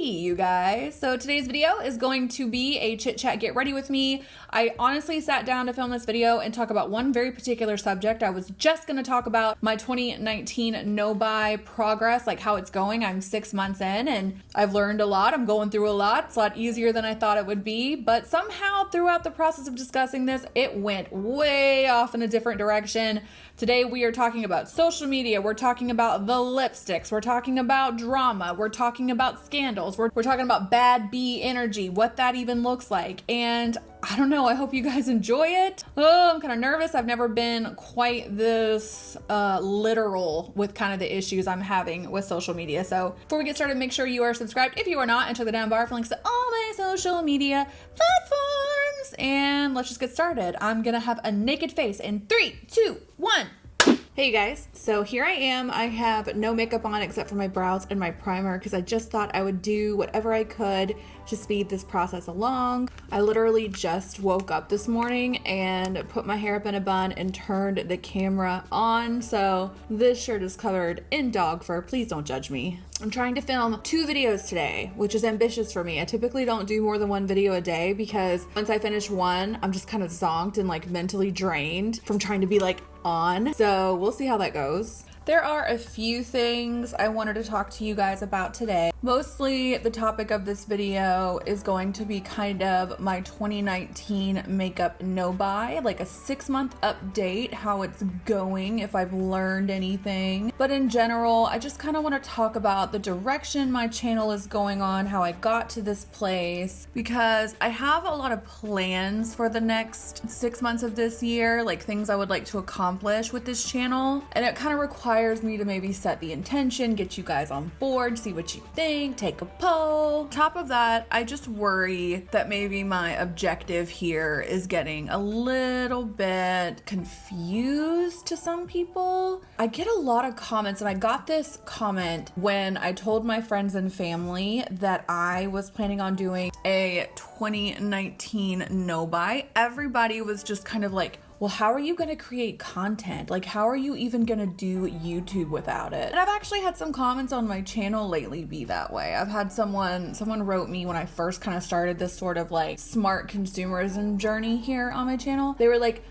You guys. So today's video is going to be a chit chat get ready with me. I honestly sat down to film this video and talk about one very particular subject. I was just going to talk about my 2019 no-buy progress, like how it's going. I'm 6 months in and I've learned a lot. I'm going through a lot. It's a lot easier than I thought it would be, but somehow throughout the process of discussing this, it went way off in a different direction. Today we are talking about social media. We're talking about the lipsticks. We're talking about drama. We're talking about scandals. We're talking about bad bee energy, what that even looks like. And I don't know, I hope you guys enjoy it. Oh, I'm kind of nervous. I've never been quite this literal with kind of the issues I'm having with social media. So before we get started, make sure you are subscribed. If you are not, enter the down bar for links to all my social media platforms. And let's just get started. I'm gonna have a naked face in 3, 2, 1. Hey you guys, so here I am. I have no makeup on except for my brows and my primer because I just thought I would do whatever I could to speed this process along. I literally just woke up this morning and put my hair up in a bun and turned the camera on, so this shirt is covered in dog fur. Please don't judge me. I'm trying to film 2 videos today, which is ambitious for me. I typically don't do more than 1 video a day because once I finish one, I'm just kind of zonked and like mentally drained from trying to be like on. So we'll see how that goes. There are a few things I wanted to talk to you guys about today. Mostly the topic of this video is going to be kind of my 2019 makeup no-buy, like a 6-month update, how it's going, if I've learned anything. But in general, I just kind of want to talk about the direction my channel is going on, how I got to this place, because I have a lot of plans for the next 6 months of this year, like things I would like to accomplish with this channel. And it kind of requires me to maybe set the intention, get you guys on board, see what you think, take a poll. On top of that, I just worry that maybe my objective here is getting a little bit confused to some people. I get a lot of comments, and I got this comment when I told my friends and family that I was planning on doing a 2019 no-buy. Everybody was just kind of like, well, how are you gonna create content? Like, how are you even gonna do YouTube without it? And I've actually had some comments on my channel lately be that way. I've had someone wrote me when I first kind of started this sort of like smart consumerism journey here on my channel. They were like,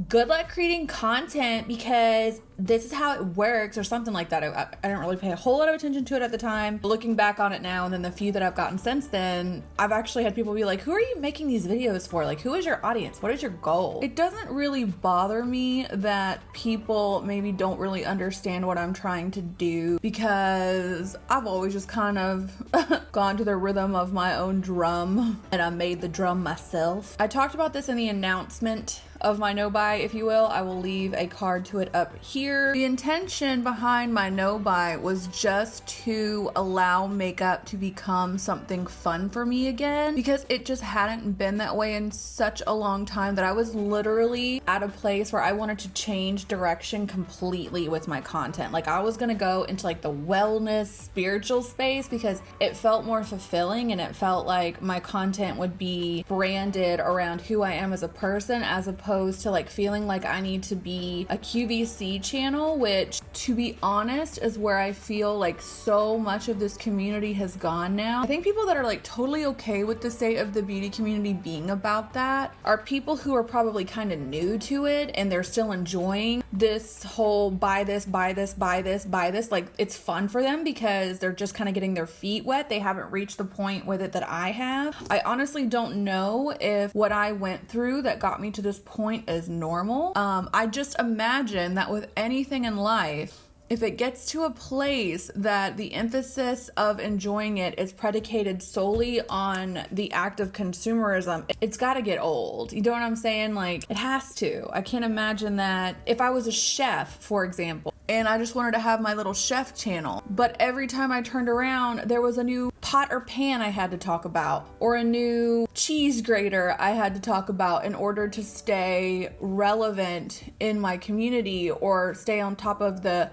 good luck creating content because this is how it works, or something like that. I didn't really pay a whole lot of attention to it at the time. Looking back on it now, and then the few that I've gotten since then, I've actually had people be like, who are you making these videos for? Like, who is your audience? What is your goal? It doesn't really bother me that people maybe don't really understand what I'm trying to do, because I've always just kind of gone to the rhythm of my own drum, and I made the drum myself. I talked about this in the announcement of my no-buy, if you will. I will leave a card to it up here. The intention behind my no-buy was just to allow makeup to become something fun for me again, because it just hadn't been that way in such a long time that I was literally at a place where I wanted to change direction completely with my content. Like, I was gonna go into like the wellness spiritual space because it felt more fulfilling, and it felt like my content would be branded around who I am as a person, as opposed to like feeling like I need to be a QVC channel, which, to be honest, is where I feel like so much of this community has gone now. I think people that are like totally okay with the state of the beauty community being about that are people who are probably kind of new to it, and they're still enjoying this whole buy this, buy this, buy this, buy this. Like, it's fun for them because they're just kind of getting their feet wet. They haven't reached the point with it that I have. I honestly don't know if what I went through that got me to this point is normal. I just imagine that with anything in life, if it gets to a place that the emphasis of enjoying it is predicated solely on the act of consumerism, it's got to get old. You know what I'm saying? Like, it has to. I can't imagine that if I was a chef, for example, and I just wanted to have my little chef channel, but every time I turned around, there was a new pot or pan I had to talk about, or a new cheese grater I had to talk about in order to stay relevant in my community or stay on top of the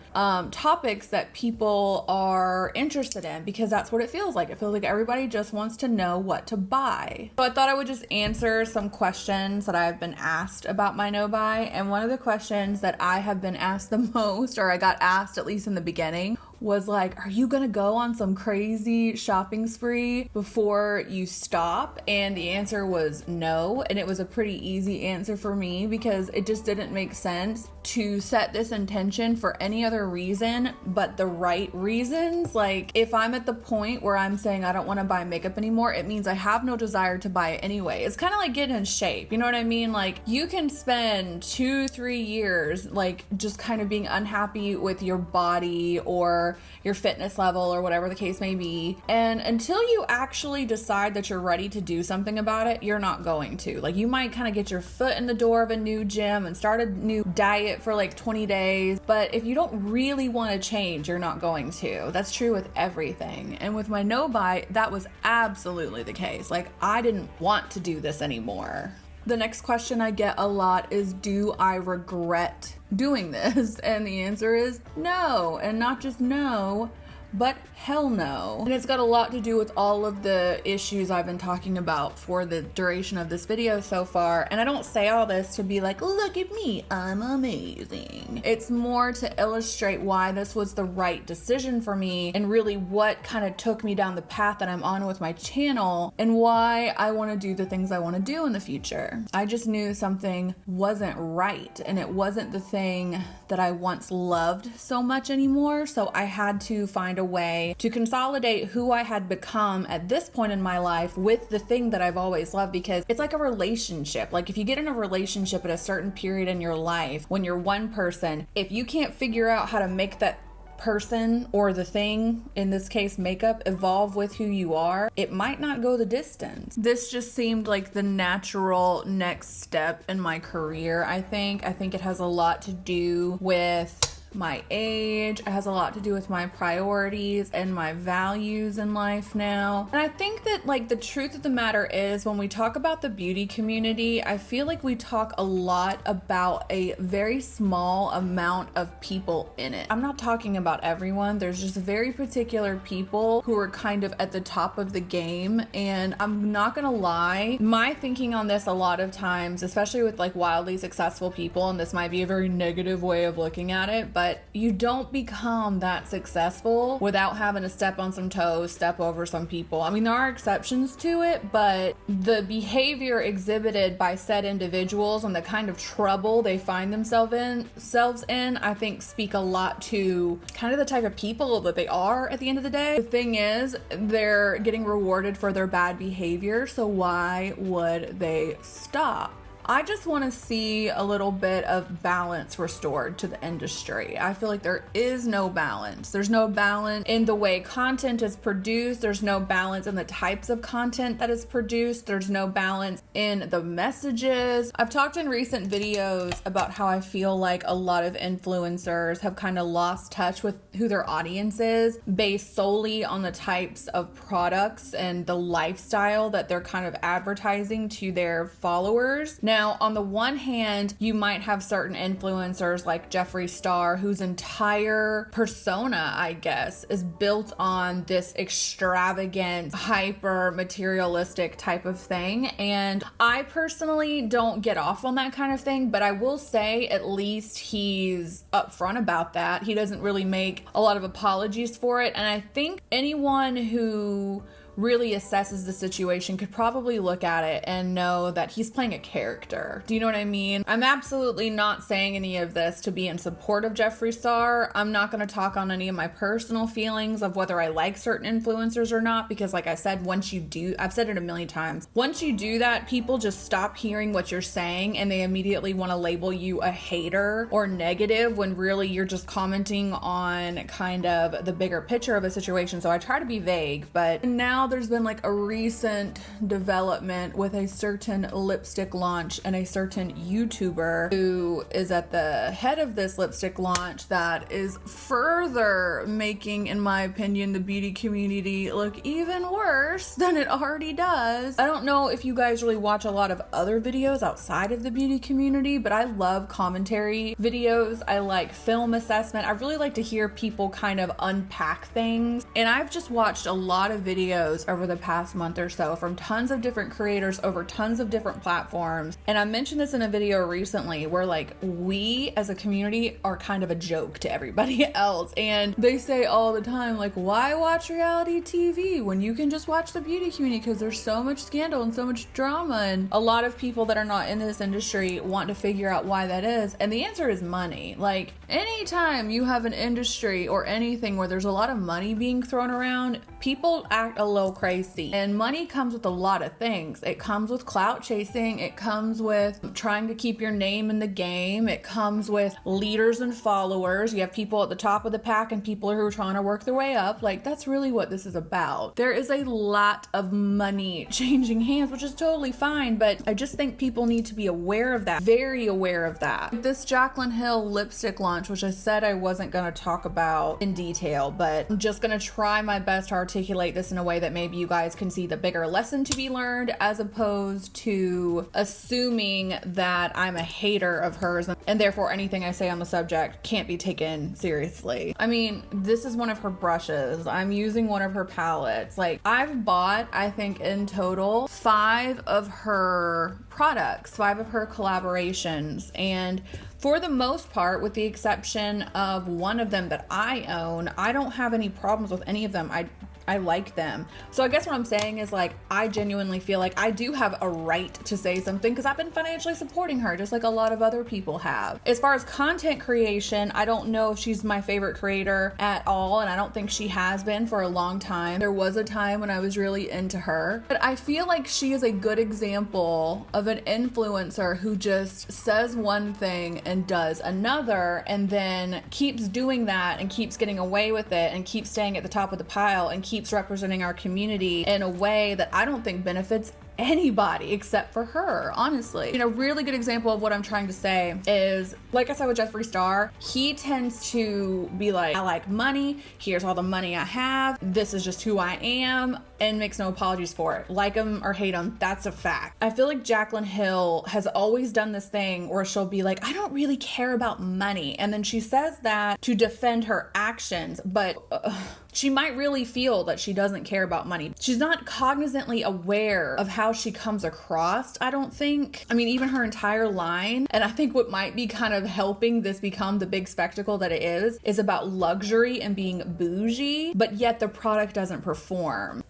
topics that people are interested in, because that's what it feels like. It feels like everybody just wants to know what to buy. So I thought I would just answer some questions that I've been asked about my no-buy, and one of the questions that I have been asked the most, or I got asked at least in the beginning, was like, are you gonna go on some crazy shopping spree before you stop? And the answer was no. And it was a pretty easy answer for me because it just didn't make sense to set this intention for any other reason but the right reasons. Like, if I'm at the point where I'm saying I don't want to buy makeup anymore, it means I have no desire to buy it anyway. It's kind of like getting in shape, you know what I mean? Like, you can spend 2-3 years like just kind of being unhappy with your body or your fitness level or whatever the case may be, and until you actually decide that you're ready to do something about it, you're not going to. Like, you might kind of get your foot in the door of a new gym and start a new diet for like 20 days, but if you don't really want to change, you're not going to. That's true with everything. And with my no buy, that was absolutely the case. Like, I didn't want to do this anymore. The next question I get a lot is, do I regret doing this? And the answer is no. And not just no, but hell no. And it's got a lot to do with all of the issues I've been talking about for the duration of this video so far. And I don't say all this to be like, look at me, I'm amazing. It's more to illustrate why this was the right decision for me and really what kind of took me down the path that I'm on with my channel and why I want to do the things I want to do in the future. I just knew something wasn't right and it wasn't the thing that I once loved so much anymore. So I had to find a way to consolidate who I had become at this point in my life with the thing that I've always loved, because it's like a relationship. Like, if you get in a relationship at a certain period in your life, when you're one person, if you can't figure out how to make that person or the thing, in this case makeup, evolve with who you are, it might not go the distance. This just seemed like the natural next step in my career. I think it has a lot to do with my age. It has a lot to do with my priorities and my values in life now. And I think that, like, the truth of the matter is, when we talk about the beauty community, I feel like we talk a lot about a very small amount of people in it. I'm not talking about everyone. There's just very particular people who are kind of at the top of the game. And I'm not gonna lie, my thinking on this a lot of times, especially with like wildly successful people, and this might be a very negative way of looking at it, but you don't become that successful without having to step on some toes, step over some people. I mean, there are exceptions to it, but the behavior exhibited by said individuals and the kind of trouble they find themselves in, I think speak a lot to kind of the type of people that they are at the end of the day. The thing is, they're getting rewarded for their bad behavior, so why would they stop? I just want to see a little bit of balance restored to the industry. I feel like there is no balance. There's no balance in the way content is produced. There's no balance in the types of content that is produced. There's no balance in the messages. I've talked in recent videos about how I feel like a lot of influencers have kind of lost touch with who their audience is based solely on the types of products and the lifestyle that they're kind of advertising to their followers. Now, on the one hand, you might have certain influencers like Jeffree Star, whose entire persona, I guess, is built on this extravagant, hyper materialistic type of thing. And I personally don't get off on that kind of thing, but I will say at least he's upfront about that. He doesn't really make a lot of apologies for it. And I think anyone who really assesses the situation could probably look at it and know that he's playing a character. Do you know what I mean? I'm absolutely not saying any of this to be in support of Jeffree Star. I'm not going to talk on any of my personal feelings of whether I like certain influencers or not, because like I said, once you do, I've said it a million times, once you do that, people just stop hearing what you're saying and they immediately want to label you a hater or negative when really you're just commenting on kind of the bigger picture of a situation. So I try to be vague, but now there's been like a recent development with a certain lipstick launch and a certain YouTuber who is at the head of this lipstick launch that is further making, in my opinion, the beauty community look even worse than it already does. I don't know if you guys really watch a lot of other videos outside of the beauty community, but I love commentary videos. I like film assessment. I really like to hear people kind of unpack things. And I've just watched a lot of videos videos over the past month or so from tons of different creators over tons of different platforms. And I mentioned this in a video recently where like we as a community are kind of a joke to everybody else. And they say all the time, like, why watch reality TV when you can just watch the beauty community because there's so much scandal and so much drama? And a lot of people that are not in this industry want to figure out why that is. And the answer is money. Like, anytime you have an industry or anything where there's a lot of money being thrown around, people act a little crazy. And money comes with a lot of things. It comes with clout chasing. It comes with trying to keep your name in the game. It comes with leaders and followers. You have people at the top of the pack and people who are trying to work their way up. Like, that's really what this is about. There is a lot of money changing hands, which is totally fine, but I just think people need to be aware of that, very aware of that. This Jaclyn Hill lipstick launch, which I said I wasn't going to talk about in detail, but I'm just going to try my best to articulate this in a way that maybe you guys can see the bigger lesson to be learned, as opposed to assuming that I'm a hater of hers and therefore anything I say on the subject can't be taken seriously. I mean, this is one of her brushes. I'm using one of her palettes. Like, I've bought, I think in total, 5 of her products, 5 of her collaborations, and for the most part, with the exception of one of them that I own, I don't have any problems with any of them. I like them. So I guess what I'm saying is, like, I genuinely feel like I do have a right to say something because I've been financially supporting her just like a lot of other people have. As far as content creation, I don't know if she's my favorite creator at all, and I don't think she has been for a long time. There was a time when I was really into her, but I feel like she is a good example of an influencer who just says one thing and does another, and then keeps doing that and keeps getting away with it and keeps staying at the top of the pile and keeps representing our community in a way that I don't think benefits anybody except for her, honestly. You know, a really good example of what I'm trying to say is, like I said with Jeffree Star, he tends to be like, I like money, here's all the money I have, this is just who I am, and makes no apologies for it. Like him or hate him, that's a fact. I feel like Jaclyn Hill has always done this thing where she'll be like, I don't really care about money, and then she says that to defend her actions, but she might really feel that she doesn't care about money. She's not cognizantly aware of how she comes across, I don't think. I mean, even her entire line, and I think what might be kind of helping this become the big spectacle that it is about luxury and being bougie, but yet the product doesn't perform.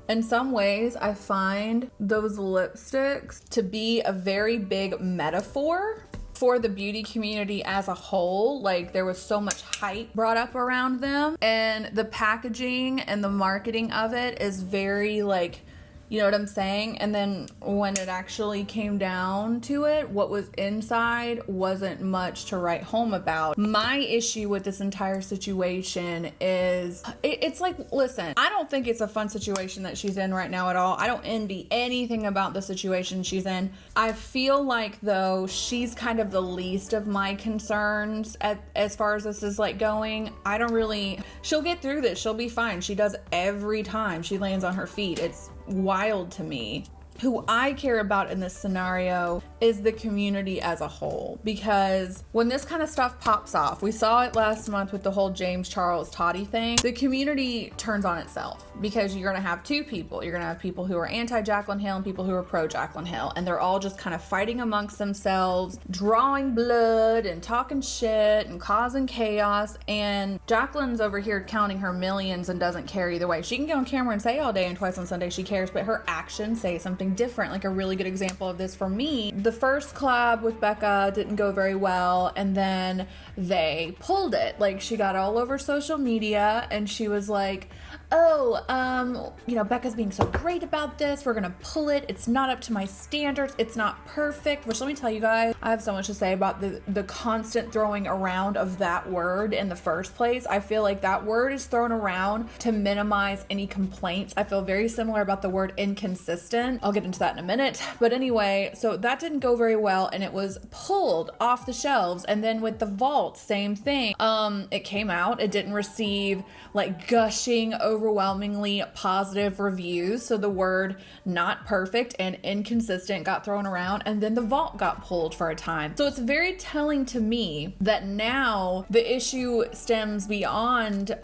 In some ways, I find those lipsticks to be a very big metaphor for the beauty community as a whole. Like, there was so much hype brought up around them, and the packaging and the marketing of it is very, like, you know what I'm saying? And then when it actually came down to it, what was inside wasn't much to write home about. My issue with this entire situation is, it's like, listen, I don't think it's a fun situation that she's in right now at all. I don't envy anything about the situation she's in. I feel like, though, she's kind of the least of my concerns as far as this is like going. I don't really, she'll get through this. She'll be fine. She does every time she lands on her feet. It's wild to me. Who I care about in this scenario is the community as a whole, because when this kind of stuff pops off, we saw it last month with the whole James Charles Toddy thing, the community turns on itself, because you're going to have two people. You're going to have people who are anti-Jaclyn Hill and people who are pro-Jaclyn Hill, and they're all just kind of fighting amongst themselves, drawing blood and talking shit and causing chaos, and Jaclyn's over here counting her millions and doesn't care either way. She can get on camera and say all day and twice on Sunday she cares, but her actions say something different. Like, a really good example of this for me, the first collab with Becca didn't go very well, and then they pulled it. Like, she got all over social media and she was like, oh, you know, Becca's being so great about this, we're gonna pull it, it's not up to my standards, it's not perfect. Which, let me tell you guys, I have so much to say about the constant throwing around of that word in the first place. I feel like that word is thrown around to minimize any complaints. I feel very similar about the word inconsistent. I'll get into that in a minute. But anyway, so that didn't go very well and it was pulled off the shelves. And then with the vault, same thing. It came out, it didn't receive like gushing over overwhelmingly positive reviews. So the word not perfect and inconsistent got thrown around, and then the vault got pulled for a time. So it's very telling to me that now the issue stems beyond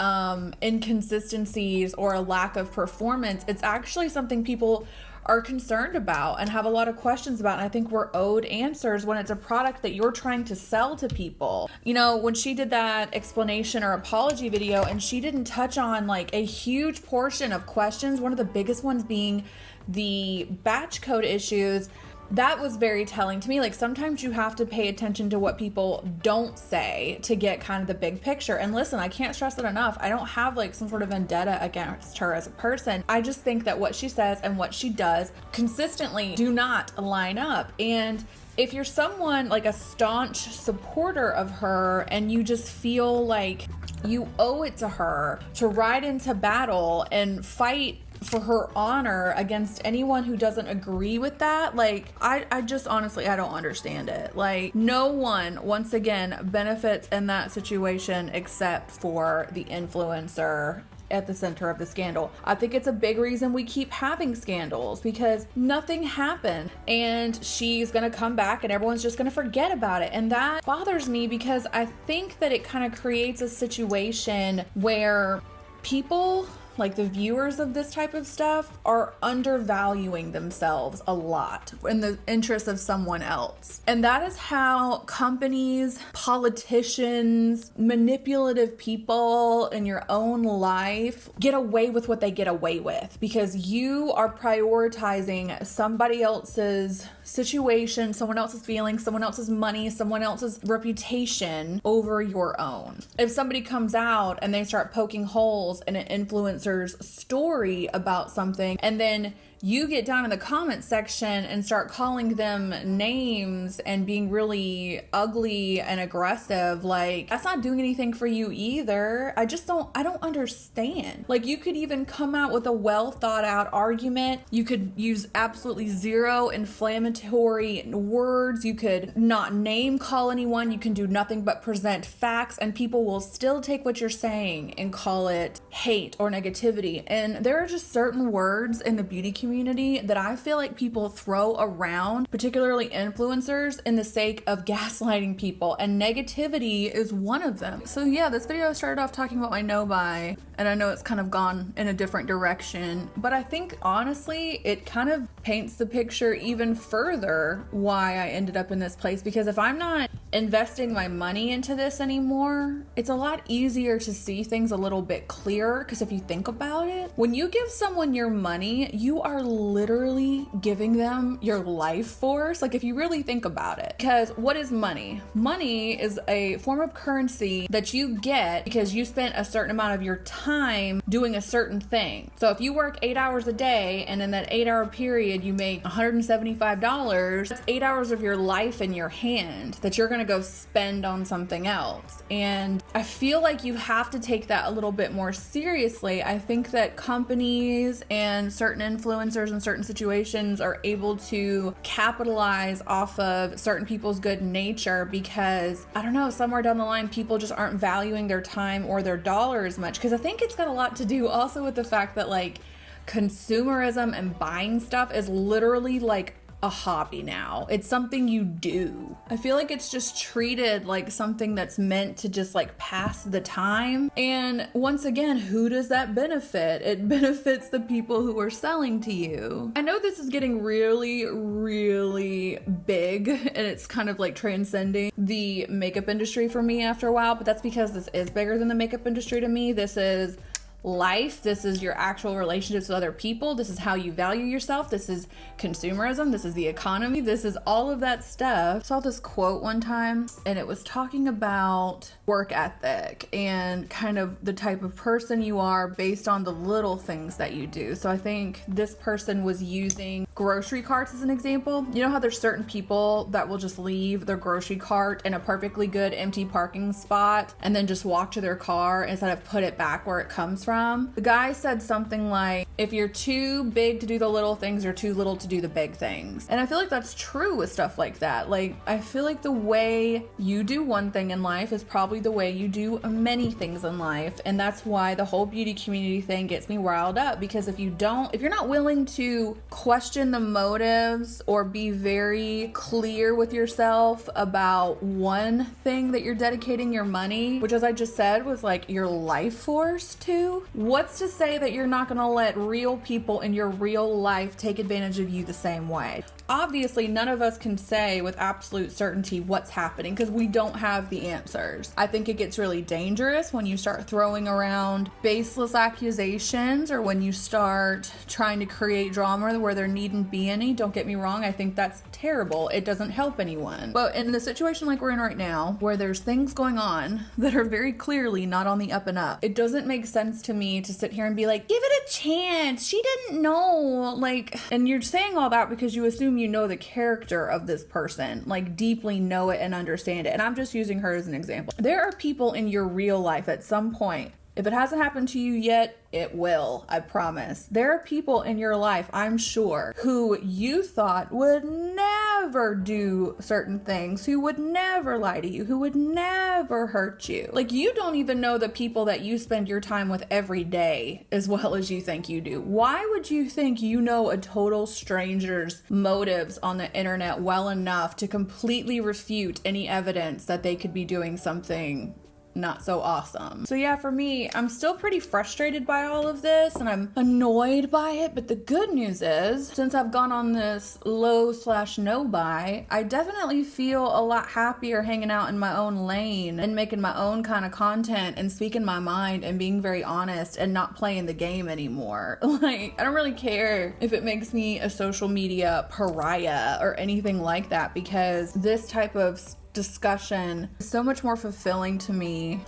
inconsistencies or a lack of performance. It's actually something people are concerned about and have a lot of questions about, and I think we're owed answers when it's a product that you're trying to sell to people. You know, when she did that explanation or apology video and she didn't touch on like a huge portion of questions, one of the biggest ones being the batch code issues, that was very telling to me. Like, sometimes you have to pay attention to what people don't say to get kind of the big picture. And listen, I can't stress it enough. I don't have like some sort of vendetta against her as a person. I just think that what she says and what she does consistently do not line up. And if you're someone like a staunch supporter of her and you just feel like you owe it to her to ride into battle and fight for her honor against anyone who doesn't agree with that, like, I just honestly, I don't understand it. Like, no one, once again, benefits in that situation except for the influencer at the center of the scandal. I think it's a big reason we keep having scandals, because nothing happened and she's gonna come back and everyone's just gonna forget about it. And that bothers me because I think that it kind of creates a situation where people, like the viewers of this type of stuff, are undervaluing themselves a lot in the interest of someone else. And that is how companies, politicians, manipulative people in your own life get away with what they get away with, because you are prioritizing somebody else's situation, someone else's feelings, someone else's money, someone else's reputation over your own. If somebody comes out and they start poking holes in an influencer's story about something, and then you get down in the comment section and start calling them names and being really ugly and aggressive, like, that's not doing anything for you either. I don't understand. Like, you could even come out with a well thought out argument. You could use absolutely zero inflammatory words. You could not name call anyone. You can do nothing but present facts, and people will still take what you're saying and call it hate or negativity. And there are just certain words in the beauty community that I feel like people throw around, particularly influencers, in the sake of gaslighting people, and negativity is one of them. So yeah, this video started off talking about my no buy, and I know it's kind of gone in a different direction, but I think honestly it kind of paints the picture even further why I ended up in this place. Because if I'm not investing my money into this anymore, it's a lot easier to see things a little bit clearer. Because if you think about it, when you give someone your money, you are literally giving them your life force. Like, if you really think about it, because what is money? Money is a form of currency that you get because you spent a certain amount of your time doing a certain thing. So if you work 8 hours a day and in that 8-hour period you make $175, that's 8 hours of your life in your hand that you're gonna go spend on something else. And I feel like you have to take that a little bit more seriously. I think that companies and certain influencers in certain situations are able to capitalize off of certain people's good nature because, I don't know, somewhere down the line people just aren't valuing their time or their dollar as much. Because I think it's got a lot to do also with the fact that, like, consumerism and buying stuff is literally like a hobby now. It's something you do. I feel like it's just treated like something that's meant to just like pass the time. And once again, who does that benefit? It benefits the people who are selling to you. I know this is getting really, really big and it's kind of like transcending the makeup industry for me after a while, but that's because this is bigger than the makeup industry to me. This is life. This is your actual relationships with other people. This is how you value yourself. This is consumerism. This is the economy. This is all of that stuff. I saw this quote one time and it was talking about work ethic and kind of the type of person you are based on the little things that you do. So I think this person was using grocery carts as an example. You know how there's certain people that will just leave their grocery cart in a perfectly good empty parking spot and then just walk to their car instead of put it back where it comes from? The guy said something like, If you're too big to do the little things, you're too little to do the big things. And I feel like that's true with stuff like that. Like, I feel like the way you do one thing in life is probably the way you do many things in life. And that's why the whole beauty community thing gets me riled up, because if you're not willing to question the motives or be very clear with yourself about one thing that you're dedicating your money, which, as I just said, was like your life force to, what's to say that you're not gonna let real people in your real life take advantage of you the same way? Obviously, none of us can say with absolute certainty what's happening because we don't have the answers. I think it gets really dangerous when you start throwing around baseless accusations or when you start trying to create drama where there needn't be any. Don't get me wrong, I think that's terrible. It doesn't help anyone. But in the situation like we're in right now, where there's things going on that are very clearly not on the up and up, it doesn't make sense to me to sit here and be like, give it a chance, she didn't know. Like, and you're saying all that because you assume you know the character of this person, like deeply know it and understand it. And I'm just using her as an example. There are people in your real life at some point, if it hasn't happened to you yet, it will, I promise. There are people in your life, I'm sure, who you thought would never do certain things, who would never lie to you, who would never hurt you. Like, you don't even know the people that you spend your time with every day as well as you think you do. Why would you think you know a total stranger's motives on the internet well enough to completely refute any evidence that they could be doing something not so awesome? So yeah, for me, I'm still pretty frustrated by all of this and I'm annoyed by it, but the good news is, since I've gone on this low/no buy, I definitely feel a lot happier hanging out in my own lane and making my own kind of content and speaking my mind and being very honest and not playing the game anymore. Like, I don't really care if it makes me a social media pariah or anything like that, because this type of discussion is so much more fulfilling to me.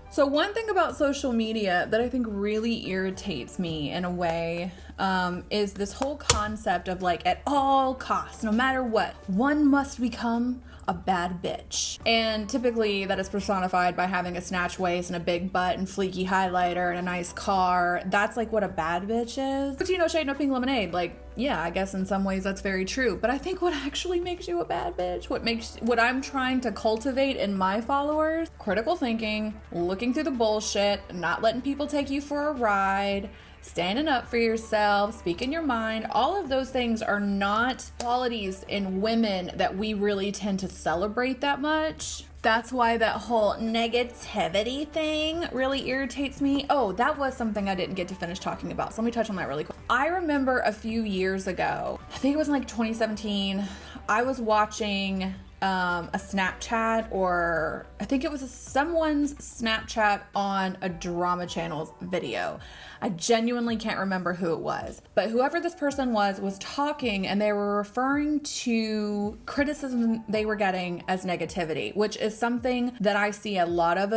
So one thing about social media that I think really irritates me in a way is this whole concept of like, at all costs, no matter what, one must become a bad bitch. And typically that is personified by having a snatch waist and a big butt and fleeky highlighter and a nice car. That's like what a bad bitch is. But no shade, no pink lemonade. Like, yeah, I guess in some ways that's very true. But I think what actually makes you a bad bitch, what I'm trying to cultivate in my followers, critical thinking, looking through the bullshit, not letting people take you for a ride, standing up for yourself, speaking your mind. All of those things are not qualities in women that we really tend to celebrate that much. That's why that whole negativity thing really irritates me. Oh, that was something I didn't get to finish talking about, so let me touch on that really quick. I remember a few years ago, I think it was in like 2017, I was watching a Snapchat, or I think it was someone's Snapchat on a drama channel's video. I genuinely can't remember who it was, but whoever this person was talking, and they were referring to criticism they were getting as negativity, which is something that I see a lot of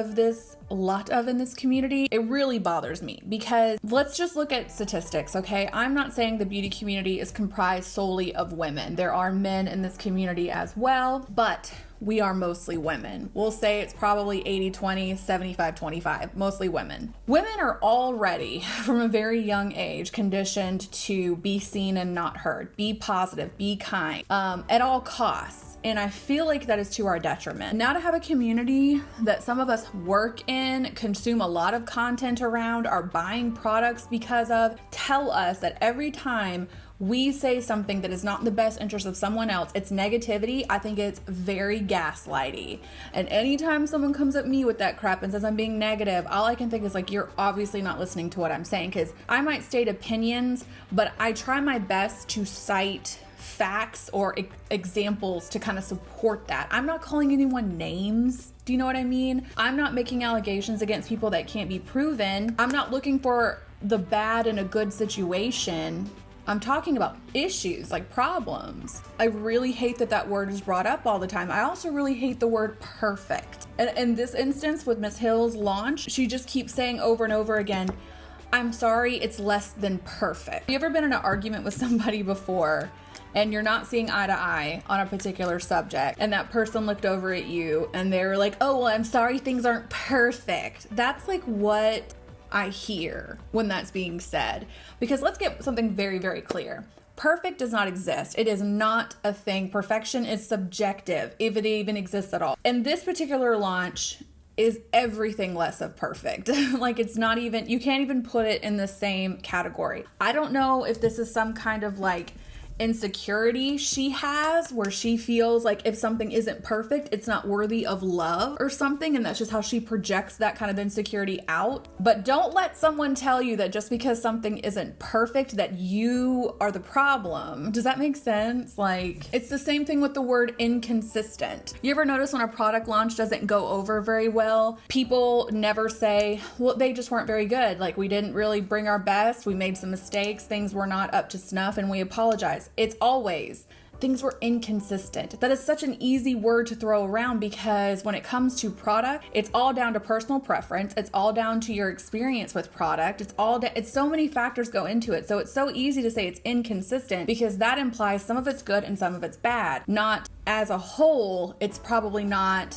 in this community. It really bothers me because let's just look at statistics, okay? I'm not saying the beauty community is comprised solely of women. There are men in this community as well, but we are mostly women. We'll say it's probably 80-20, 75-25, mostly women. Women are already, from a very young age, conditioned to be seen and not heard, be positive, be kind, at all costs. And I feel like that is to our detriment. Now to have a community that some of us work in, consume a lot of content around, are buying products because of, tell us that every time we say something that is not in the best interest of someone else, it's negativity. I think it's very gaslighty. And anytime someone comes at me with that crap and says I'm being negative, all I can think is like, you're obviously not listening to what I'm saying, because I might state opinions, but I try my best to cite facts or examples to kind of support that. I'm not calling anyone names. Do you know what I mean? I'm not making allegations against people that can't be proven. I'm not looking for the bad in a good situation. I'm talking about issues, like problems. I really hate that word is brought up all the time. I also really hate the word perfect. And in this instance with Miss Hill's launch, she just keeps saying over and over again, I'm sorry, it's less than perfect. Have you ever been in an argument with somebody before and you're not seeing eye to eye on a particular subject, and that person looked over at you and they were like, oh, well, I'm sorry, things aren't perfect? That's like what I hear when that's being said. Because let's get something very, very clear. Perfect does not exist. It is not a thing. Perfection is subjective, if it even exists at all. And this particular launch is everything less of perfect. Like, it's not even, you can't even put it in the same category. I don't know if this is some kind of like insecurity she has where she feels like if something isn't perfect, it's not worthy of love or something, and that's just how she projects that kind of insecurity out. But don't let someone tell you that just because something isn't perfect that you are the problem. Does that make sense? Like, it's the same thing with the word inconsistent. You ever notice when a product launch doesn't go over very well, people never say, well, they just weren't very good, like we didn't really bring our best, we made some mistakes, things were not up to snuff, and we apologize. It's always, things were inconsistent. That is such an easy word to throw around because when it comes to product, it's all down to personal preference. It's all down to your experience with product. It's so many factors go into it. So it's so easy to say it's inconsistent because that implies some of it's good and some of it's bad. Not as a whole, it's probably not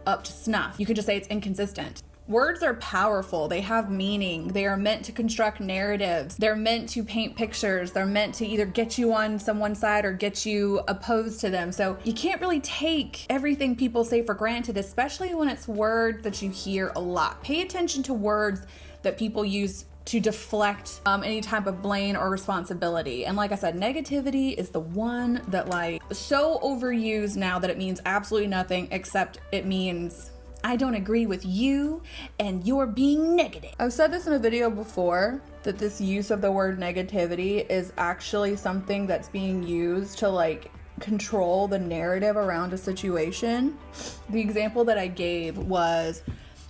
up to snuff. You could just say it's inconsistent. Words are powerful. They have meaning. They are meant to construct narratives. They're meant to paint pictures. They're meant to either get you on someone's side or get you opposed to them. So you can't really take everything people say for granted, especially when it's words that you hear a lot. Pay attention to words that people use to deflect any type of blame or responsibility. And like I said, negativity is the one that like so overused now that it means absolutely nothing except it means I don't agree with you and you're being negative. I've said this in a video before that this use of the word negativity is actually something that's being used to like control the narrative around a situation. The example that I gave was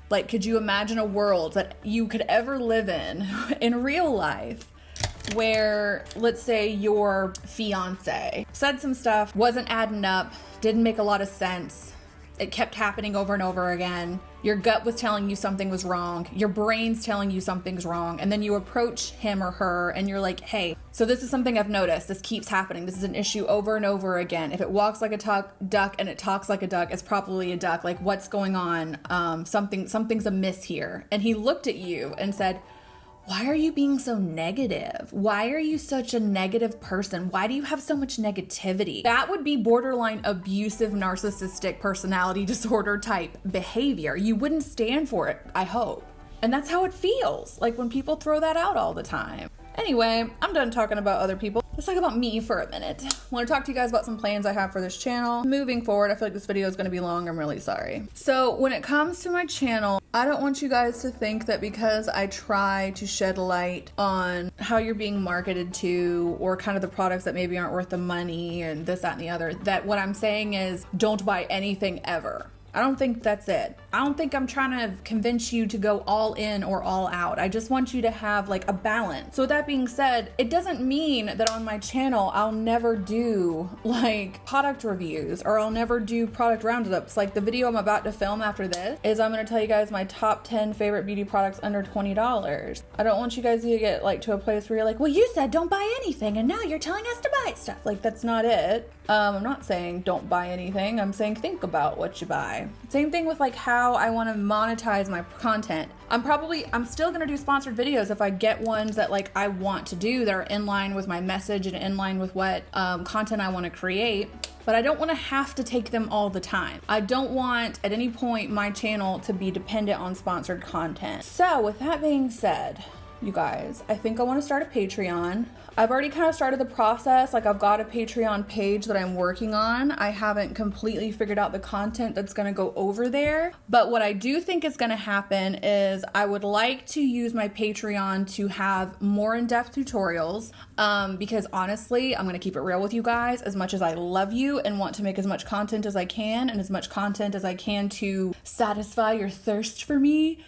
like, could you imagine a world that you could ever live in real life, where let's say your fiance said some stuff, wasn't adding up, didn't make a lot of sense. It kept happening over and over again. Your gut was telling you something was wrong. Your brain's telling you something's wrong. And then you approach him or her and you're like, hey, so this is something I've noticed. This keeps happening. This is an issue over and over again. If it walks like a duck and it talks like a duck, it's probably a duck. Like, what's going on? Something's amiss here. And he looked at you and said, why are you being so negative? Why are you such a negative person? Why do you have so much negativity? That would be borderline abusive, narcissistic personality disorder type behavior. You wouldn't stand for it, I hope. And that's how it feels, like when people throw that out all the time. Anyway, I'm done talking about other people. Let's talk about me for a minute. I want to talk to you guys about some plans I have for this channel. Moving forward, I feel like this video is going to be long. I'm really sorry. So when it comes to my channel, I don't want you guys to think that because I try to shed light on how you're being marketed to or kind of the products that maybe aren't worth the money and this, that, and the other, that what I'm saying is don't buy anything ever. I don't think that's it. I don't think I'm trying to convince you to go all in or all out. I just want you to have like a balance. So with that being said, it doesn't mean that on my channel, I'll never do like product reviews or I'll never do product roundups. Like the video I'm about to film after this is I'm gonna tell you guys my top 10 favorite beauty products under $20. I don't want you guys to get like to a place where you're like, well, you said don't buy anything and now you're telling us to buy stuff. Like that's not it. I'm not saying don't buy anything. I'm saying think about what you buy. Same thing with like how I want to monetize my content. I'm still gonna do sponsored videos if I get ones that like I want to do that are in line with my message and in line with what content I want to create. But I don't want to have to take them all the time. I don't want at any point my channel to be dependent on sponsored content. So with that being said, you guys, I think I want to start a Patreon. I've already kind of started the process. Like I've got a Patreon page that I'm working on. I haven't completely figured out the content that's going to go over there. But what I do think is going to happen is I would like to use my Patreon to have more in-depth tutorials because honestly, I'm going to keep it real with you guys. As much as I love you and want to make as much content as I can and as much content as I can to satisfy your thirst for me,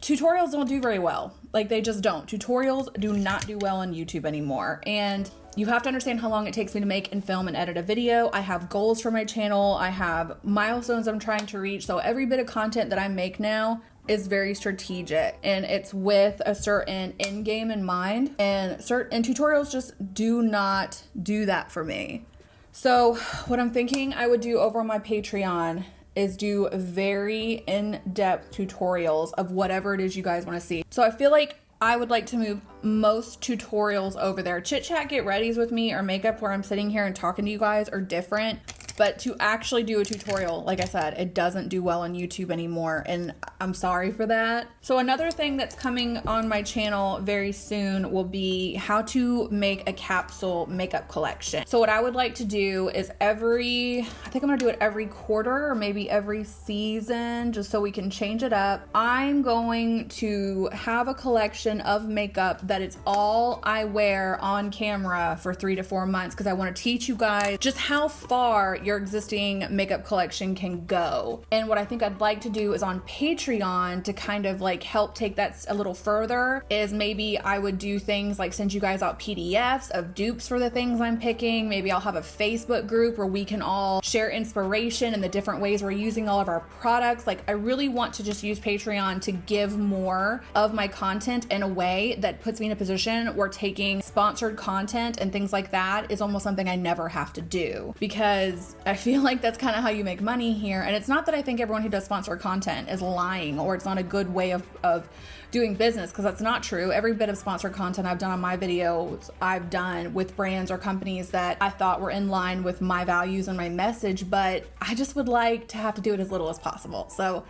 tutorials don't do very well. Like they just don't. Tutorials do not do well on YouTube anymore. And you have to understand how long it takes me to make and film and edit a video. I have goals for my channel. I have milestones I'm trying to reach. So every bit of content that I make now is very strategic and it's with a certain end game in mind. And tutorials just do not do that for me. So what I'm thinking I would do over on my Patreon is do very in-depth tutorials of whatever it is you guys want to see. So I feel like I would like to move most tutorials over there. Chit Chat Get Readies with me or makeup where I'm sitting here and talking to you guys are different. But to actually do a tutorial, like I said, it doesn't do well on YouTube anymore, and I'm sorry for that. So another thing that's coming on my channel very soon will be how to make a capsule makeup collection. So what I would like to do is I think I'm gonna do it every quarter or maybe every season, just so we can change it up. I'm going to have a collection of makeup that it's all I wear on camera for 3 to 4 months, because I want to teach you guys just how far your existing makeup collection can go. And what I think I'd like to do is on Patreon to kind of like help take that a little further is maybe I would do things like send you guys out PDFs of dupes for the things I'm picking. Maybe I'll have a Facebook group where we can all share inspiration and the different ways we're using all of our products. Like, I really want to just use Patreon to give more of my content in a way that puts me in a position where taking sponsored content and things like that is almost something I never have to do, because I feel like that's kind of how you make money here. And it's not that I think everyone who does sponsored content is lying or it's not a good way of doing business, because that's not true. Every bit of sponsored content I've done on my videos, I've done with brands or companies that I thought were in line with my values and my message, but I just would like to have to do it as little as possible. So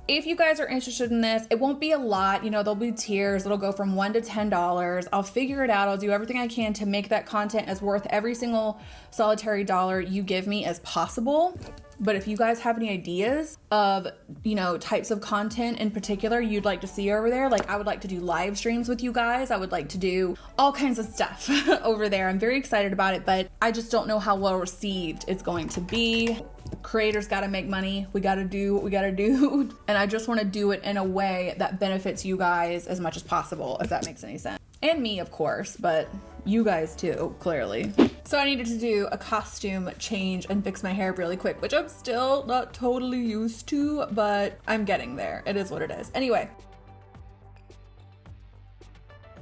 if you guys are interested in this, it won't be a lot, you know, there'll be tiers. It'll go from $1 to $10. I'll figure it out. I'll do everything I can to make that content as worth every single solitary dollar you give me as possible. But if you guys have any ideas of, you know, types of content in particular you'd like to see over there, like I would like to do live streams with you guys. I would like to do all kinds of stuff over there. I'm very excited about it, but I just don't know how well received it's going to be. Creators gotta make money. We gotta do what we gotta do. And I just wanna do it in a way that benefits you guys as much as possible, if that makes any sense. And me, of course, but you guys too, clearly. So I needed to do a costume change and fix my hair really quick, which I'm still not totally used to, but I'm getting there. It is what it is. Anyway.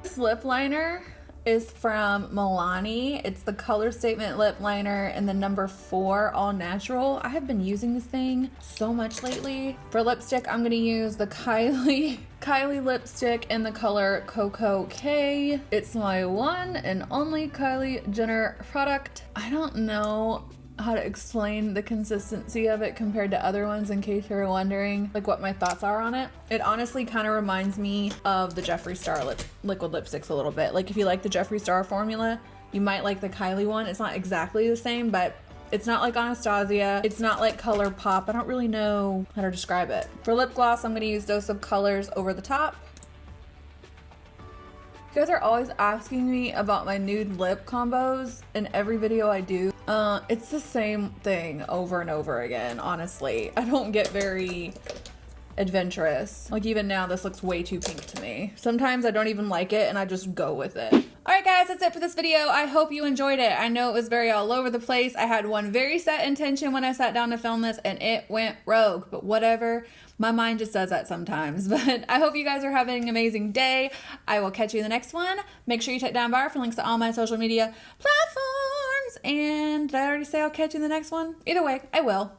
This lip liner is from Milani. It's the Color Statement lip liner in the number 4 all natural. I have been using this thing so much lately. For lipstick, I'm gonna use the Kylie lipstick in the color KoKo K. It's my one and only Kylie Jenner product. I don't know how to explain the consistency of it compared to other ones, in case you're wondering like what my thoughts are on it. It honestly kind of reminds me of the Jeffree Star liquid lipsticks a little bit. Like if you like the Jeffree Star formula, you might like the Kylie one. It's not exactly the same, but it's not like Anastasia. It's not like ColourPop. I don't really know how to describe it. For lip gloss, I'm gonna use Dose of Colors over the top. You guys are always asking me about my nude lip combos in every video I do. It's the same thing over and over again, honestly. I don't get very adventurous. Like even now, this looks way too pink to me. Sometimes I don't even like it and I just go with it. Alright guys, that's it for this video. I hope you enjoyed it. I know it was very all over the place. I had one very set intention when I sat down to film this and it went rogue, but whatever. My mind just does that sometimes. But I hope you guys are having an amazing day. I will catch you in the next one. Make sure you check down bar for links to all my social media platforms. And did I already say I'll catch you in the next one? Either way, I will.